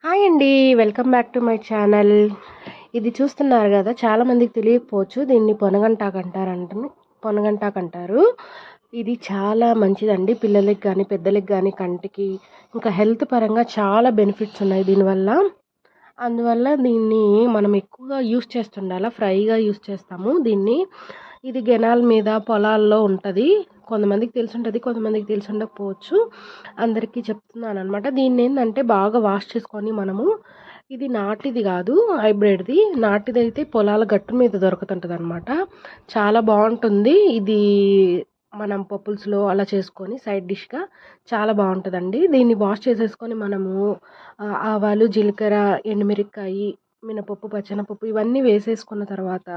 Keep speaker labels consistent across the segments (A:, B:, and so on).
A: Hi అండి. Welcome back to my channel. ఇది చూస్తున్నారు కదా, చాలా మందికి తెలియకపోవచ్చు. దీన్ని పొనగంటాకంటారు. ఇది చాలా మంచిదండి. పిల్లలకి కానీ పెద్దలకి కానీ కంటికి ఇంకా హెల్త్ పరంగా చాలా బెనిఫిట్స్ ఉన్నాయి దీనివల్ల. అందువల్ల దీన్ని మనం ఎక్కువగా యూస్ చేస్తుండాల. ఫ్రైగా యూస్ చేస్తాము దీన్ని. ఇది గెనాల మీద పొలాల్లో ఉంటుంది. కొంతమందికి తెలిసుంటుంది, కొంతమందికి తెలిసి ఉండకపోవచ్చు. అందరికీ చెప్తున్నాను అనమాట. దీన్ని ఏంటంటే బాగా వాష్ చేసుకొని మనము, ఇది నాటిది కాదు, హైబ్రిడ్ది. నాటిది అయితే పొలాల గట్టు మీద దొరుకుతుంటుంది అనమాట. చాలా బాగుంటుంది ఇది. మనం పప్పుల్స్లో అలా చేసుకొని సైడ్ డిష్గా చాలా బాగుంటుందండి. దీన్ని వాష్ చేసేసుకొని మనము ఆవాలు, జీలకర్ర, ఎండుమిరపకాయ, మినపప్పు, పచ్చెనపప్పు ఇవన్నీ వేసేసుకున్న తర్వాత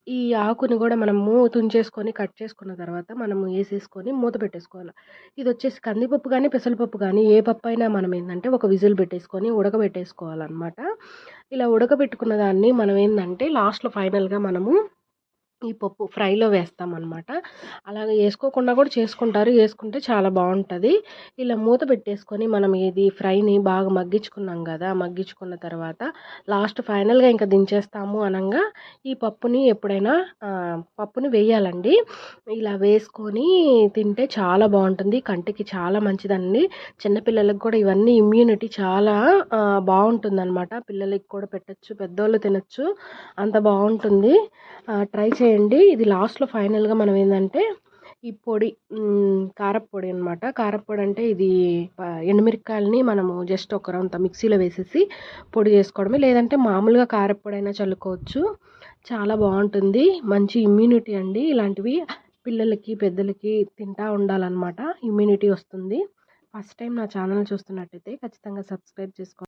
A: ఈ ఆకుని కూడా మనము తుంచేసుకొని కట్ చేసుకున్న తర్వాత మనము వేసేసుకొని మూత పెట్టేసుకోవాలి. ఇది వచ్చేసి కందిపప్పు కానీ పెసరపప్పు కానీ ఏ పప్పు అయినా మనం ఏంటంటే ఒక విజిల్ పెట్టేసుకొని ఉడకబెట్టేసుకోవాలన్నమాట. ఇలా ఉడకబెట్టుకున్న దాన్ని మనం ఏంటంటే లాస్ట్లో ఫైనల్గా మనము ఈ పప్పు ఫ్రైలో వేస్తామన్నమాట. అలాగే వేసుకోకుండా కూడా చేసుకుంటారు. వేసుకుంటే చాలా బాగుంటుంది. ఇలా మూత పెట్టేసుకొని మనం ఇది ఫ్రైని బాగా మగ్గించుకున్నాం కదా, మగ్గించుకున్న తర్వాత లాస్ట్ ఫైనల్గా ఇంకా దించేస్తాము అనగా ఈ పప్పుని ఎప్పుడైనా పప్పుని వేయాలండి. ఇలా వేసుకొని తింటే చాలా బాగుంటుంది. కంటికి చాలా మంచిదండి. చిన్నపిల్లలకు కూడా ఇవన్నీ ఇమ్యూనిటీ చాలా బాగుంటుందన్నమాట. పిల్లలకి కూడా పెట్టచ్చు, పెద్దోళ్ళు తినచ్చు, అంత బాగుంటుంది. ట్రై చేయండి. ఇది లాస్ట్లో ఫైనల్గా మనం ఏంటంటే ఈ పొడి, కారప్పొడి అనమాట. కారప్పొడి అంటే ఇది ఎండుమిరపకాయలని మనము జస్ట్ ఒక రౌంత మిక్సీలో వేసేసి పొడి చేసుకోవడమే, లేదంటే మామూలుగా కారప్పొడి అయినా చల్లుకోవచ్చు. చాలా బాగుంటుంది. మంచి ఇమ్యూనిటీ అండి. ఇలాంటివి పిల్లలకి పెద్దలకి తింటా ఉండాలన్నమాట. ఇమ్యూనిటీ వస్తుంది. ఫస్ట్ టైం నా ఛానల్ చూస్తున్నట్టయితే ఖచ్చితంగా సబ్స్క్రైబ్ చేసుకోండి.